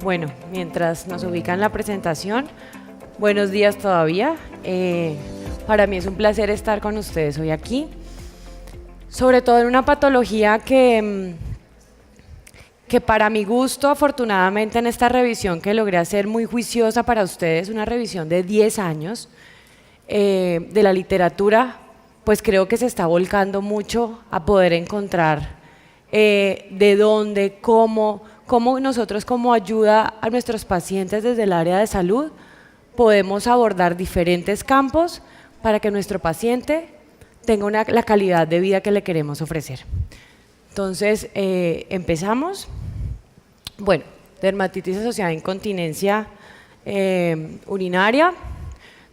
Bueno, mientras nos ubican la presentación, buenos días todavía. Para mí es un placer estar con ustedes hoy aquí, sobre todo en una patología que para mi gusto, afortunadamente en esta revisión que logré hacer muy juiciosa para ustedes, una revisión de 10 años de la literatura, pues creo que se está volcando mucho a poder encontrar de dónde, cómo nosotros como ayuda a nuestros pacientes desde el área de salud podemos abordar diferentes campos para que nuestro paciente tenga la calidad de vida que le queremos ofrecer. Entonces, empezamos. Bueno, dermatitis asociada a incontinencia urinaria.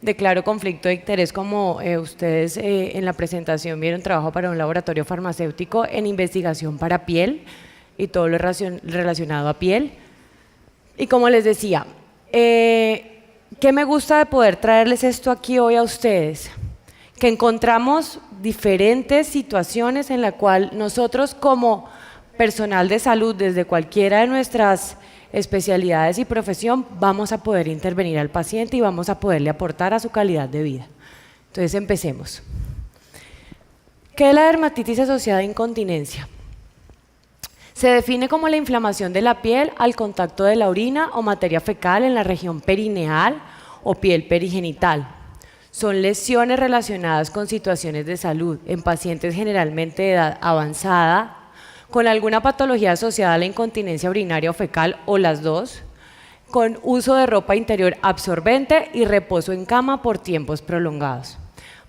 Declaro conflicto de interés, como ustedes en la presentación vieron, trabajo para un laboratorio farmacéutico en investigación para piel y todo lo relacionado a piel. Y como les decía, ¿qué me gusta de poder traerles esto aquí hoy a ustedes? Que encontramos diferentes situaciones en las cuales nosotros como personal de salud, desde cualquiera de nuestras especialidades y profesión, vamos a poder intervenir al paciente y vamos a poderle aportar a su calidad de vida. Entonces empecemos. ¿Qué es la dermatitis asociada a incontinencia? Se define como la inflamación de la piel al contacto de la orina o materia fecal en la región perineal o piel perigenital. Son lesiones relacionadas con situaciones de salud en pacientes generalmente de edad avanzada, con alguna patología asociada a la incontinencia urinaria o fecal o las dos, con uso de ropa interior absorbente y reposo en cama por tiempos prolongados.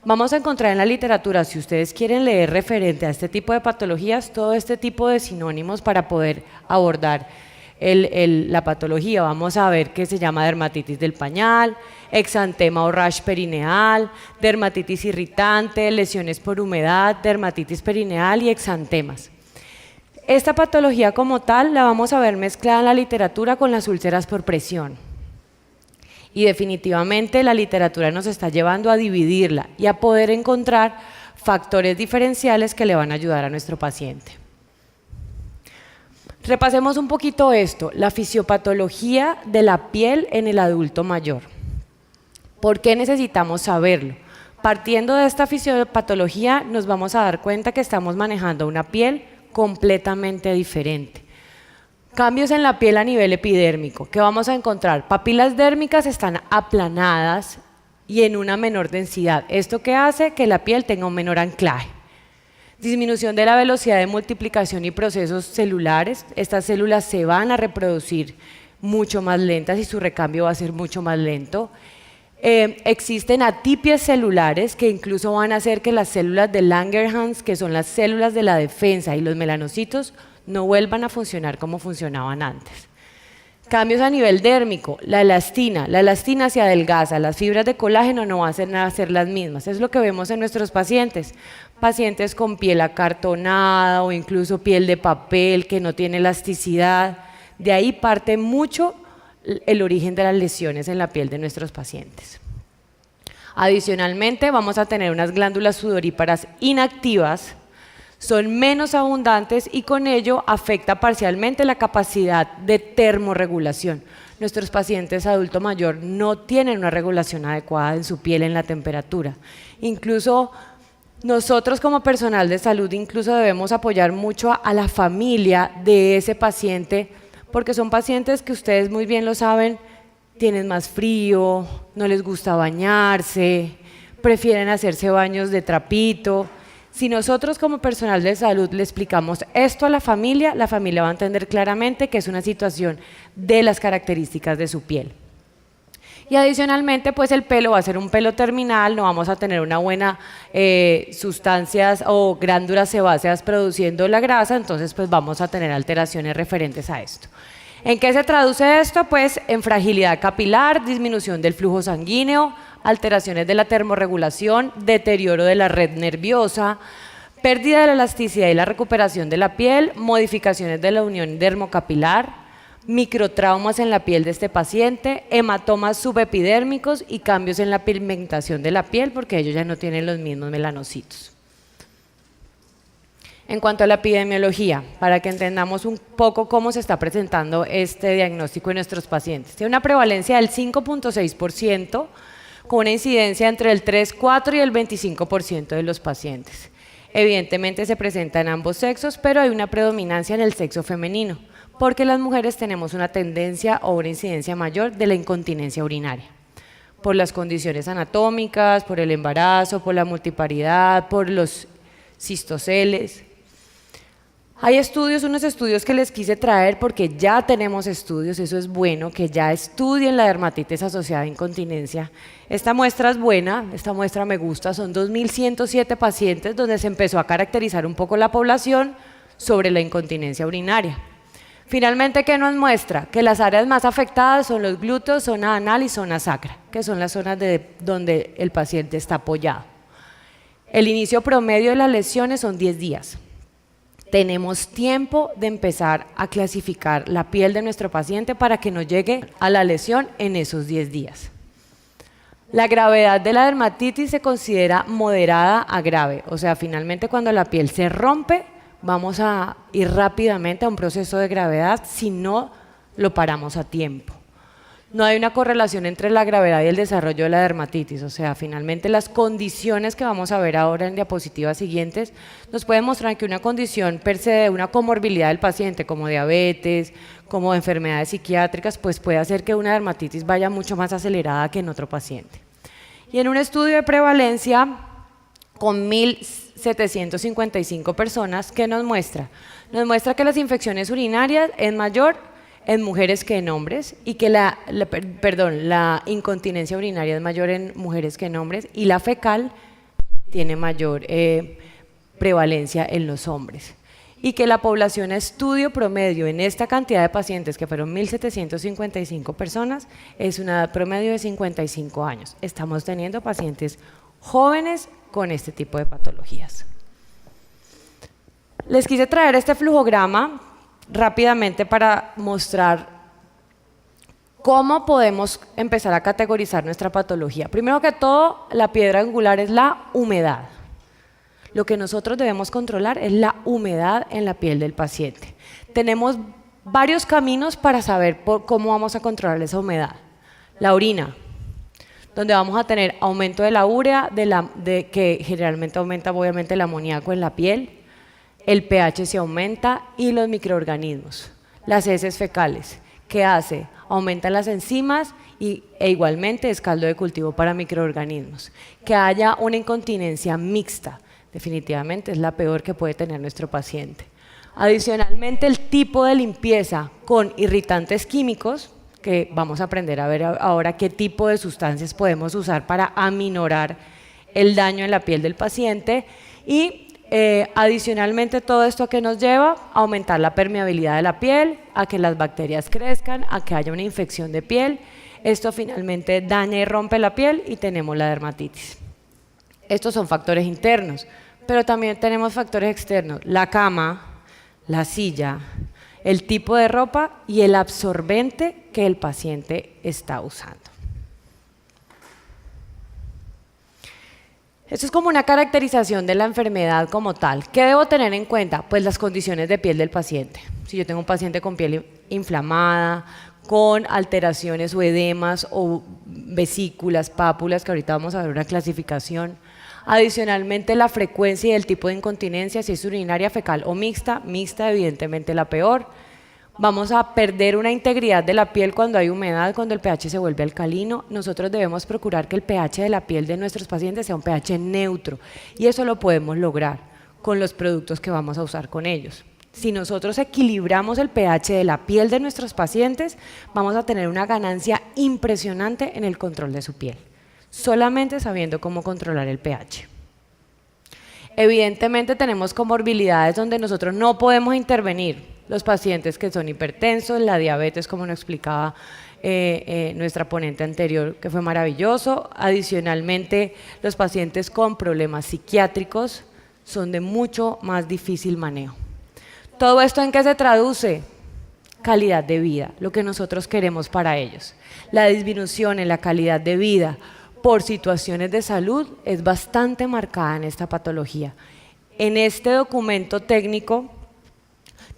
Vamos a encontrar en la literatura, si ustedes quieren leer referente a este tipo de patologías, todo este tipo de sinónimos para poder abordar la patología. Vamos a ver que se llama dermatitis del pañal, exantema o rash perineal, dermatitis irritante, lesiones por humedad, dermatitis perineal y exantemas. Esta patología como tal la vamos a ver mezclada en la literatura con las úlceras por presión. Y definitivamente la literatura nos está llevando a dividirla y a poder encontrar factores diferenciales que le van a ayudar a nuestro paciente. Repasemos un poquito esto, la fisiopatología de la piel en el adulto mayor. ¿Por qué necesitamos saberlo? Partiendo de esta fisiopatología nos vamos a dar cuenta que estamos manejando una piel completamente diferente. Cambios en la piel a nivel epidérmico. ¿Qué vamos a encontrar? Papilas dérmicas están aplanadas y en una menor densidad. ¿Esto qué hace? Que la piel tenga un menor anclaje. Disminución de la velocidad de multiplicación y procesos celulares. Estas células se van a reproducir mucho más lentas y su recambio va a ser mucho más lento. Existen atipias celulares que incluso van a hacer que las células de Langerhans, que son las células de la defensa, y los melanocitos no vuelvan a funcionar como funcionaban antes. Cambios a nivel dérmico, la elastina se adelgaza, las fibras de colágeno no van a ser las mismas. Es lo que vemos en nuestros pacientes. Pacientes con piel acartonada o incluso piel de papel que no tiene elasticidad. De ahí parte mucho el origen de las lesiones en la piel de nuestros pacientes. Adicionalmente, vamos a tener unas glándulas sudoríparas inactivas, son menos abundantes y con ello afecta parcialmente la capacidad de termorregulación. Nuestros pacientes adulto mayor no tienen una regulación adecuada en su piel en la temperatura. Incluso nosotros como personal de salud incluso debemos apoyar mucho a la familia de ese paciente, porque son pacientes que ustedes muy bien lo saben, tienen más frío, no les gusta bañarse, prefieren hacerse baños de trapito. Si nosotros como personal de salud le explicamos esto a la familia va a entender claramente que es una situación de las características de su piel. Y adicionalmente, pues el pelo va a ser un pelo terminal, no vamos a tener una buena sustancias o glándulas sebáceas produciendo la grasa, entonces pues vamos a tener alteraciones referentes a esto. ¿En qué se traduce esto? Pues en fragilidad capilar, disminución del flujo sanguíneo, alteraciones de la termorregulación, deterioro de la red nerviosa, pérdida de la elasticidad y la recuperación de la piel, modificaciones de la unión dermocapilar, microtraumas en la piel de este paciente, hematomas subepidérmicos y cambios en la pigmentación de la piel porque ellos ya no tienen los mismos melanocitos. En cuanto a la epidemiología, para que entendamos un poco cómo se está presentando este diagnóstico en nuestros pacientes. Tiene una prevalencia del 5.6%, con una incidencia entre el 3,4 y el 25% de los pacientes. Evidentemente se presenta en ambos sexos, pero hay una predominancia en el sexo femenino, porque las mujeres tenemos una tendencia o una incidencia mayor de la incontinencia urinaria, por las condiciones anatómicas, por el embarazo, por la multiparidad, por los cistoceles. Hay estudios, unos estudios que les quise traer porque ya tenemos estudios, eso es bueno, que ya estudien la dermatitis asociada a incontinencia. Esta muestra es buena, esta muestra me gusta, son 2.107 pacientes donde se empezó a caracterizar un poco la población sobre la incontinencia urinaria. Finalmente, ¿qué nos muestra? Que las áreas más afectadas son los glúteos, zona anal y zona sacra, que son las zonas donde el paciente está apoyado. El inicio promedio de las lesiones son 10 días. Tenemos tiempo de empezar a clasificar la piel de nuestro paciente para que no llegue a la lesión en esos 10 días. La gravedad de la dermatitis se considera moderada a grave, o sea, finalmente cuando la piel se rompe, vamos a ir rápidamente a un proceso de gravedad si no lo paramos a tiempo. No hay una correlación entre la gravedad y el desarrollo de la dermatitis, o sea, finalmente las condiciones que vamos a ver ahora en diapositivas siguientes nos pueden mostrar que una condición per se de una comorbilidad del paciente, como diabetes, como enfermedades psiquiátricas, pues puede hacer que una dermatitis vaya mucho más acelerada que en otro paciente. Y en un estudio de prevalencia con 1.755 personas, ¿qué nos muestra? Nos muestra que las infecciones urinarias es mayor en mujeres que en hombres y que la incontinencia urinaria es mayor en mujeres que en hombres y la fecal tiene mayor prevalencia en los hombres. Y que la población a estudio promedio en esta cantidad de pacientes, que fueron 1.755 personas, es una edad promedio de 55 años. Estamos teniendo pacientes jóvenes con este tipo de patologías. Les quise traer este flujograma rápidamente para mostrar cómo podemos empezar a categorizar nuestra patología. Primero que todo, la piedra angular es la humedad. Lo que nosotros debemos controlar es la humedad en la piel del paciente. Tenemos varios caminos para saber cómo vamos a controlar esa humedad. La orina, donde vamos a tener aumento de la urea, que generalmente aumenta obviamente el amoníaco en la piel. El pH se aumenta y los microorganismos. Las heces fecales, ¿qué hace? Aumentan las enzimas e igualmente es caldo de cultivo para microorganismos. Que haya una incontinencia mixta, definitivamente es la peor que puede tener nuestro paciente. Adicionalmente, el tipo de limpieza con irritantes químicos, que vamos a aprender a ver ahora qué tipo de sustancias podemos usar para aminorar el daño en la piel del paciente y adicionalmente todo esto que nos lleva a aumentar la permeabilidad de la piel, a que las bacterias crezcan, a que haya una infección de piel. Esto finalmente daña y rompe la piel y tenemos la dermatitis. Estos son factores internos, pero también tenemos factores externos, la cama, la silla, el tipo de ropa y el absorbente que el paciente está usando. Esto es como una caracterización de la enfermedad como tal. ¿Qué debo tener en cuenta? Pues las condiciones de piel del paciente. Si yo tengo un paciente con piel inflamada, con alteraciones o edemas o vesículas, pápulas, que ahorita vamos a ver una clasificación. Adicionalmente, la frecuencia y el tipo de incontinencia, si es urinaria, fecal o mixta, mixta evidentemente la peor. Vamos a perder una integridad de la piel cuando hay humedad, cuando el pH se vuelve alcalino. Nosotros debemos procurar que el pH de la piel de nuestros pacientes sea un pH neutro y eso lo podemos lograr con los productos que vamos a usar con ellos. Si nosotros equilibramos el pH de la piel de nuestros pacientes, vamos a tener una ganancia impresionante en el control de su piel, solamente sabiendo cómo controlar el pH. Evidentemente tenemos comorbilidades donde nosotros no podemos intervenir. Los pacientes que son hipertensos, la diabetes, como nos explicaba nuestra ponente anterior, que fue maravilloso. Adicionalmente, los pacientes con problemas psiquiátricos son de mucho más difícil manejo. ¿Todo esto en qué se traduce? Calidad de vida, lo que nosotros queremos para ellos. La disminución en la calidad de vida por situaciones de salud es bastante marcada en esta patología. en este documento técnico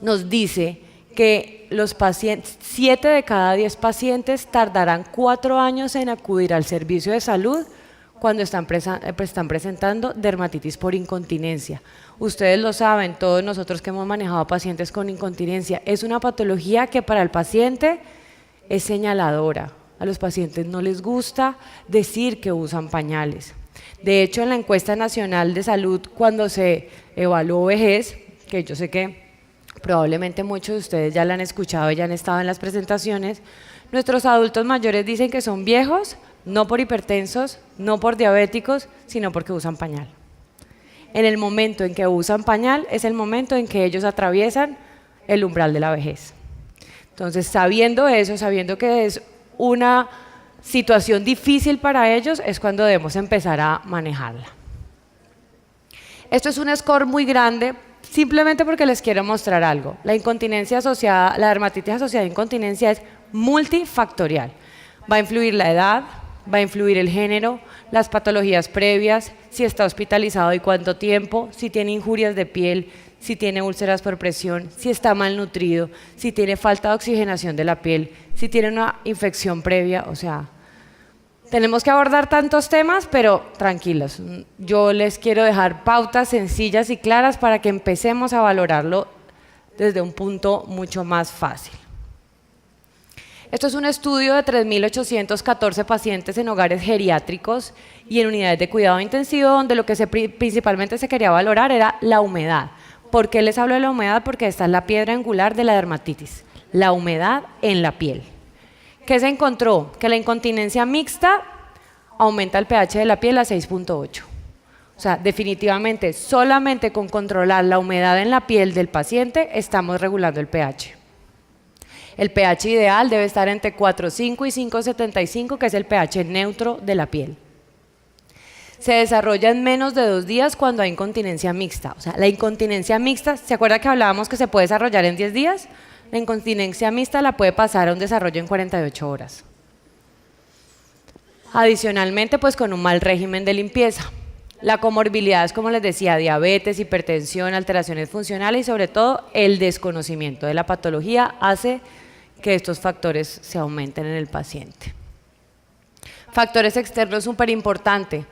nos dice que los pacientes, 7 de cada 10 pacientes tardarán 4 años en acudir al servicio de salud cuando están presentando dermatitis por incontinencia. Ustedes lo saben, todos nosotros que hemos manejado pacientes con incontinencia, es una patología que para el paciente es señaladora. A los pacientes no les gusta decir que usan pañales. De hecho, en la encuesta nacional de salud, cuando se evaluó vejez, que yo sé que probablemente muchos de ustedes ya la han escuchado y ya han estado en las presentaciones, nuestros adultos mayores dicen que son viejos, no por hipertensos, no por diabéticos, sino porque usan pañal. En el momento en que usan pañal es el momento en que ellos atraviesan el umbral de la vejez. Entonces, sabiendo eso, sabiendo que es una situación difícil para ellos, es cuando debemos empezar a manejarla. Esto es un score muy grande, simplemente porque les quiero mostrar algo. La incontinencia asociada, la dermatitis asociada a incontinencia es multifactorial. Va a influir la edad, va a influir el género, las patologías previas, si está hospitalizado y cuánto tiempo, si tiene injurias de piel, si tiene úlceras por presión, si está malnutrido, si tiene falta de oxigenación de la piel, si tiene una infección previa, o sea, tenemos que abordar tantos temas, pero tranquilos, yo les quiero dejar pautas sencillas y claras para que empecemos a valorarlo desde un punto mucho más fácil. Esto es un estudio de 3.814 pacientes en hogares geriátricos y en unidades de cuidado intensivo, donde lo que principalmente se quería valorar era la humedad. ¿Por qué les hablo de la humedad? Porque esta es la piedra angular de la dermatitis, la humedad en la piel. ¿Qué se encontró? Que la incontinencia mixta aumenta el pH de la piel a 6.8. O sea, definitivamente, solamente con controlar la humedad en la piel del paciente estamos regulando el pH. El pH ideal debe estar entre 4.5 y 5.75, que es el pH neutro de la piel. Se desarrolla en menos de 2 días cuando hay incontinencia mixta. O sea, la incontinencia mixta, ¿se acuerda que hablábamos que se puede desarrollar en 10 días? La incontinencia mixta la puede pasar a un desarrollo en 48 horas. Adicionalmente, pues con un mal régimen de limpieza. La comorbilidad es, como les decía, diabetes, hipertensión, alteraciones funcionales y sobre todo el desconocimiento de la patología hace que estos factores se aumenten en el paciente. Factores externos súper importante,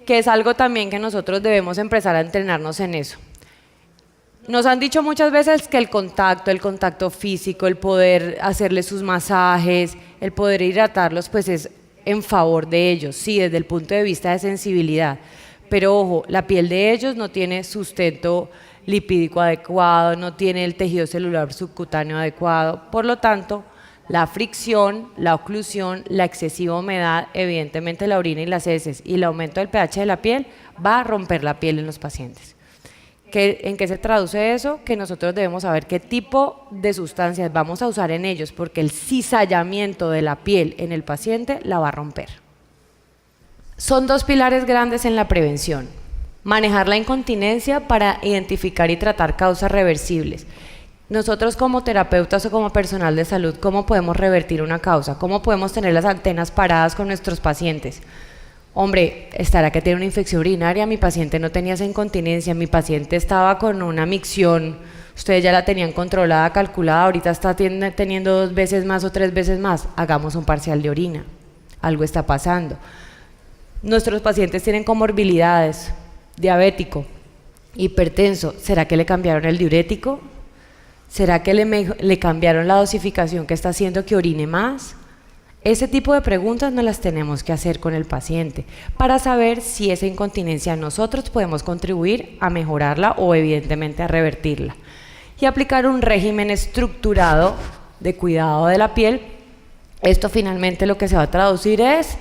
que es algo también que nosotros debemos empezar a entrenarnos en eso. Nos han dicho muchas veces que el contacto físico, el poder hacerles sus masajes, el poder hidratarlos, pues es en favor de ellos, sí, desde el punto de vista de sensibilidad. Pero ojo, la piel de ellos no tiene sustento lipídico adecuado, no tiene el tejido celular subcutáneo adecuado, por lo tanto, la fricción, la oclusión, la excesiva humedad, evidentemente la orina y las heces y el aumento del pH de la piel va a romper la piel en los pacientes. ¿En qué se traduce eso? Que nosotros debemos saber qué tipo de sustancias vamos a usar en ellos, porque el cizallamiento de la piel en el paciente la va a romper. Son 2 pilares grandes en la prevención. Manejar la incontinencia para identificar y tratar causas reversibles. Nosotros como terapeutas o como personal de salud, ¿cómo podemos revertir una causa? ¿Cómo podemos tener las antenas paradas con nuestros pacientes? Hombre, ¿estará que tiene una infección urinaria? Mi paciente no tenía esa incontinencia, mi paciente estaba con una micción, ustedes ya la tenían controlada, calculada, ahorita está teniendo 2 veces más o 3 veces más, hagamos un parcial de orina, algo está pasando. Nuestros pacientes tienen comorbilidades, diabético, hipertenso, ¿será que le cambiaron el diurético? ¿Será que le cambiaron la dosificación que está haciendo que orine más? Ese tipo de preguntas nos las tenemos que hacer con el paciente para saber si esa incontinencia nosotros podemos contribuir a mejorarla o evidentemente a revertirla. Y aplicar un régimen estructurado de cuidado de la piel. Esto finalmente lo que se va a traducir es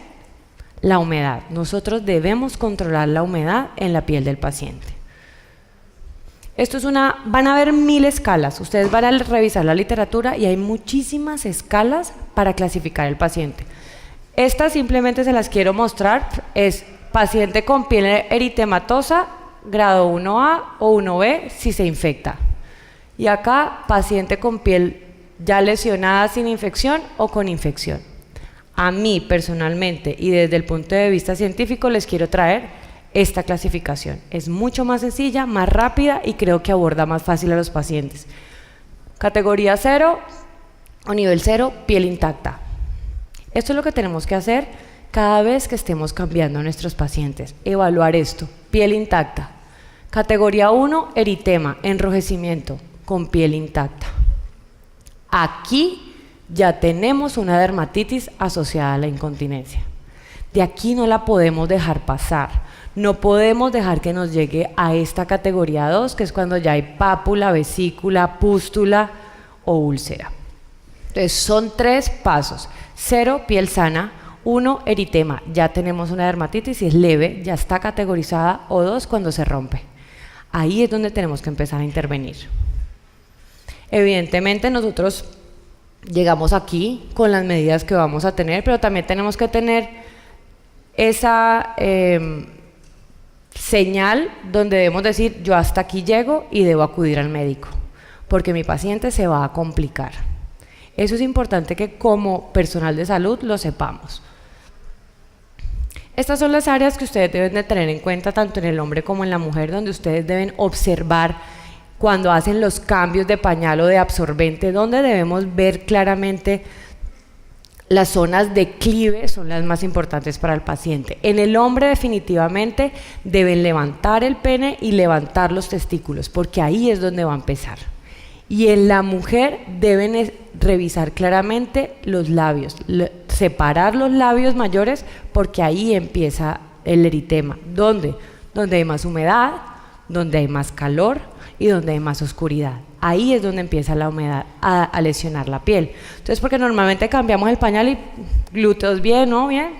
la humedad. Nosotros debemos controlar la humedad en la piel del paciente. Esto es van a haber 1000 escalas, ustedes van a revisar la literatura y hay muchísimas escalas para clasificar el paciente. Estas simplemente se las quiero mostrar, es paciente con piel eritematosa, grado 1A o 1B si se infecta. Y acá paciente con piel ya lesionada sin infección o con infección. A mí personalmente y desde el punto de vista científico les quiero traer esta clasificación. Es mucho más sencilla, más rápida y creo que aborda más fácil a los pacientes. Categoría 0 o nivel 0, piel intacta. Esto es lo que tenemos que hacer cada vez que estemos cambiando a nuestros pacientes. Evaluar esto, piel intacta. Categoría 1, eritema, enrojecimiento con piel intacta. Aquí ya tenemos una dermatitis asociada a la incontinencia. De aquí no la podemos dejar pasar. No podemos dejar que nos llegue a esta categoría 2, que es cuando ya hay pápula, vesícula, pústula o úlcera. Entonces son 3 pasos. 0, piel sana. 1, eritema, ya tenemos una dermatitis y es leve, ya está categorizada. O 2, cuando se rompe. Ahí es donde tenemos que empezar a intervenir. Evidentemente nosotros llegamos aquí con las medidas que vamos a tener, pero también tenemos que tener esa señal donde debemos decir, yo hasta aquí llego y debo acudir al médico, porque mi paciente se va a complicar. Eso es importante que como personal de salud lo sepamos. Estas son las áreas que ustedes deben de tener en cuenta tanto en el hombre como en la mujer, donde ustedes deben observar cuando hacen los cambios de pañal o de absorbente, donde debemos ver claramente las zonas de clive son las más importantes para el paciente. En el hombre definitivamente deben levantar el pene y levantar los testículos, porque ahí es donde va a empezar. Y en la mujer deben revisar claramente los labios, separar los labios mayores, porque ahí empieza el eritema. ¿Dónde? Donde hay más humedad, donde hay más calor y donde hay más oscuridad. Ahí es donde empieza la humedad a lesionar la piel. Entonces, porque normalmente cambiamos el pañal y glúteos bien, ¿no? Bien.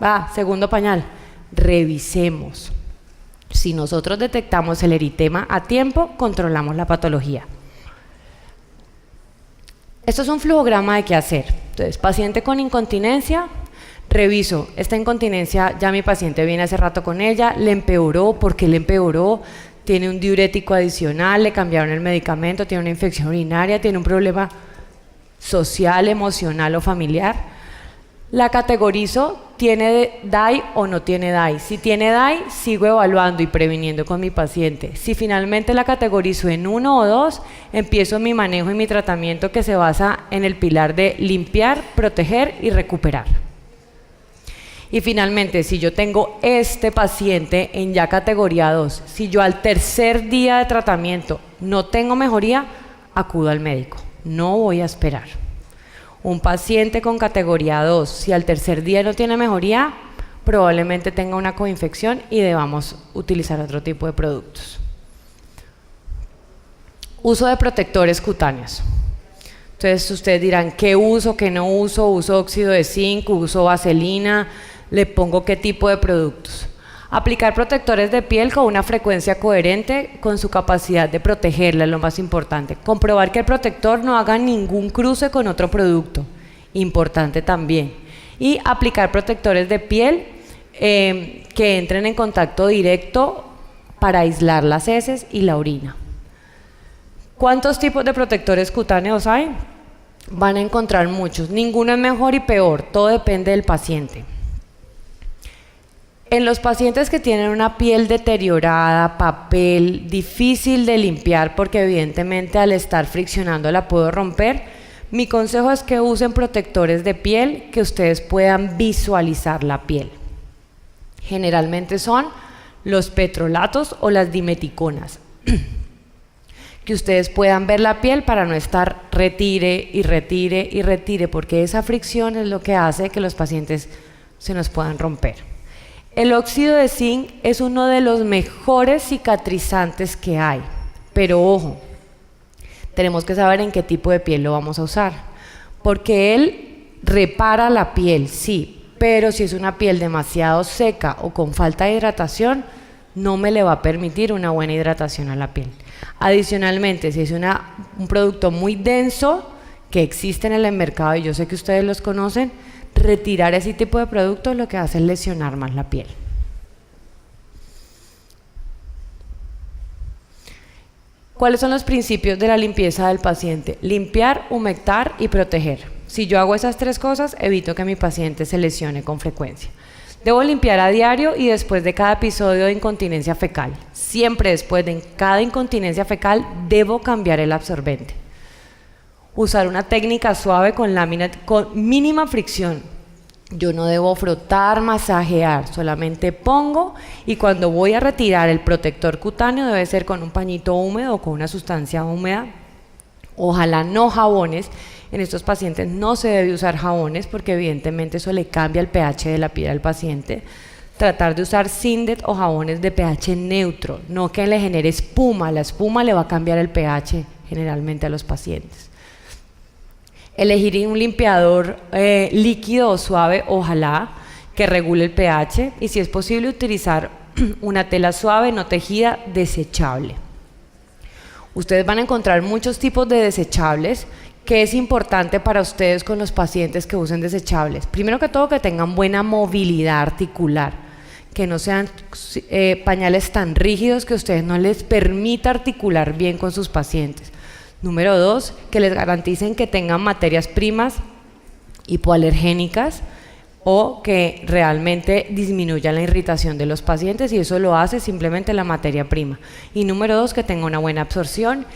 Va, segundo pañal. Revisemos. Si nosotros detectamos el eritema a tiempo, controlamos la patología. Esto es un flujograma de qué hacer. Entonces, paciente con incontinencia, reviso. Esta incontinencia, ya mi paciente viene hace rato con ella, le empeoró. ¿Por qué le empeoró? Tiene un diurético adicional, le cambiaron el medicamento, tiene una infección urinaria, tiene un problema social, emocional o familiar. La categorizo, ¿tiene DAI o no tiene DAI? Si tiene DAI, sigo evaluando y previniendo con mi paciente. Si finalmente la categorizo en 1 o 2, empiezo mi manejo y mi tratamiento que se basa en el pilar de limpiar, proteger y recuperar. Y finalmente, si yo tengo este paciente en ya categoría 2, si yo al tercer día de tratamiento no tengo mejoría, acudo al médico, no voy a esperar. Un paciente con categoría 2, si al tercer día no tiene mejoría, probablemente tenga una coinfección y debamos utilizar otro tipo de productos. Uso de protectores cutáneos. Entonces ustedes dirán, ¿qué uso, qué no uso? ¿Uso óxido de zinc? ¿Uso vaselina? ¿Le pongo qué tipo de productos? Aplicar protectores de piel con una frecuencia coherente con su capacidad de protegerla es lo más importante. Comprobar que el protector no haga ningún cruce con otro producto, importante también. Y aplicar protectores de piel que entren en contacto directo para aislar las heces y la orina. ¿Cuántos tipos de protectores cutáneos hay? Van a encontrar muchos. Ninguno es mejor y peor, todo depende del paciente. En los pacientes que tienen una piel deteriorada, papel, difícil de limpiar porque evidentemente al estar friccionando la puedo romper, mi consejo es que usen protectores de piel que ustedes puedan visualizar la piel. Generalmente son los petrolatos o las dimeticonas. Que ustedes puedan ver la piel para no estar retire y retire y retire, porque esa fricción es lo que hace que los pacientes se nos puedan romper. El óxido de zinc es uno de los mejores cicatrizantes que hay, pero ojo, tenemos que saber en qué tipo de piel lo vamos a usar, porque él repara la piel, sí, pero si es una piel demasiado seca o con falta de hidratación, no me le va a permitir una buena hidratación a la piel. Adicionalmente, si es un producto muy denso que existe en el mercado y yo sé que ustedes los conocen, retirar ese tipo de productos lo que hace es lesionar más la piel. ¿Cuáles son los principios de la limpieza del paciente? Limpiar, humectar y proteger. Si yo hago esas 3 cosas, evito que mi paciente se lesione con frecuencia. Debo limpiar a diario y después de cada episodio de incontinencia fecal. Siempre después de cada incontinencia fecal debo cambiar el absorbente. Usar una técnica suave con lámina con mínima fricción. Yo no debo frotar, masajear, solamente pongo, y cuando voy a retirar el protector cutáneo debe ser con un pañito húmedo o con una sustancia húmeda. Ojalá no jabones. En estos pacientes no se debe usar jabones porque evidentemente eso le cambia el pH de la piel al paciente. Tratar de usar Sindet o jabones de pH neutro, no que le genere espuma. La espuma le va a cambiar el pH generalmente a los pacientes. Elegir un limpiador líquido o suave, ojalá, que regule el pH, y si es posible utilizar una tela suave no tejida desechable. Ustedes van a encontrar muchos tipos de desechables. ¿Qué es importante para ustedes con los pacientes que usen desechables? Primero que todo, que tengan buena movilidad articular, que no sean pañales tan rígidos que a ustedes no les permita articular bien con sus pacientes. Número 2, que les garanticen que tengan materias primas hipoalergénicas o que realmente disminuyan la irritación de los pacientes, y eso lo hace simplemente la materia prima. Y número 2, que tenga una buena absorción,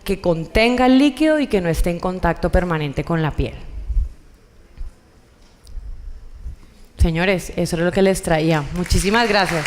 que contenga el líquido y que no esté en contacto permanente con la piel. Señores, eso es lo que les traía. Muchísimas gracias.